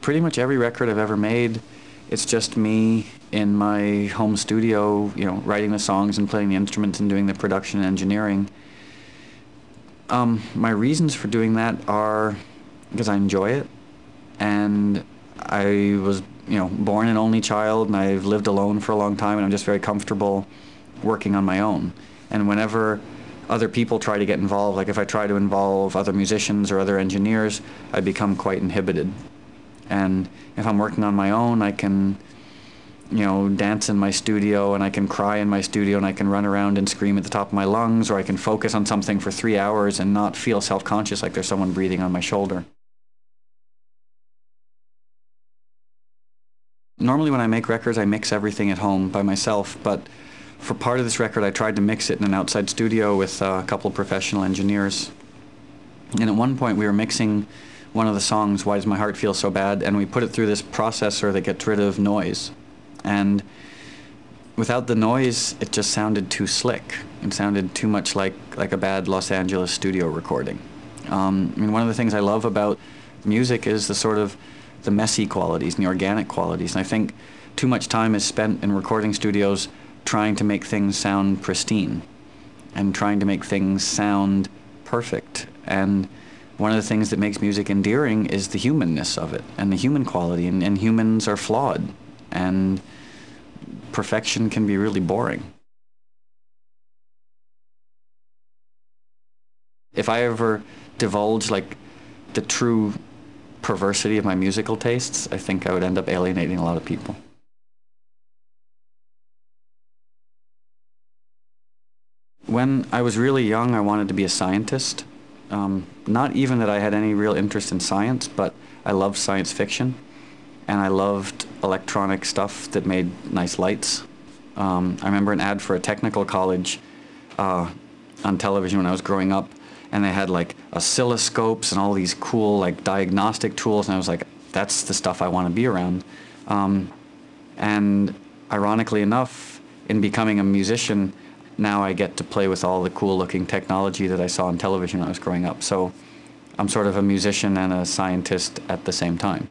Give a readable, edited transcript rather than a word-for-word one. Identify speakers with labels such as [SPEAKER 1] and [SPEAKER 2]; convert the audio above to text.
[SPEAKER 1] Pretty much every record I've ever made, it's just me in my home studio, writing the songs and playing the instruments and doing the production and engineering. My reasons for doing that are because I enjoy it, and I was, born an only child, and I've lived alone for a long time, and I'm just very comfortable working on my own. And whenever other people try to get involved, like if I try to involve other musicians or other engineers, I become quite inhibited. And if I'm working on my own, I can, dance in my studio, and I can cry in my studio, and I can run around and scream at the top of my lungs, or I can focus on something for 3 hours and not feel self-conscious like there's someone breathing on my shoulder. Normally when I make records, I mix everything at home by myself, but for part of this record I tried to mix it in an outside studio with a couple of professional engineers. And at one point we were mixing one of the songs, Why Does My Heart Feel So Bad, and we put it through this processor that gets rid of noise. And without the noise, it just sounded too slick. It sounded too much like a bad Los Angeles studio recording. One of the things I love about music is the messy qualities and the organic qualities. And I think too much time is spent in recording studios trying to make things sound pristine and trying to make things sound perfect. And one of the things that makes music endearing is the humanness of it and the human quality, and humans are flawed, and perfection can be really boring. If I ever divulge the true perversity of my musical tastes, I think I would end up alienating a lot of people. When I was really young, I wanted to be a scientist. Not even that I had any real interest in science, but I loved science fiction, and I loved electronic stuff that made nice lights. I remember an ad for a technical college on television when I was growing up, and they had oscilloscopes and all these cool diagnostic tools, and I was like, that's the stuff I want to be around. And ironically enough, in becoming a musician, now I get to play with all the cool looking technology that I saw on television when I was growing up. So I'm sort of a musician and a scientist at the same time.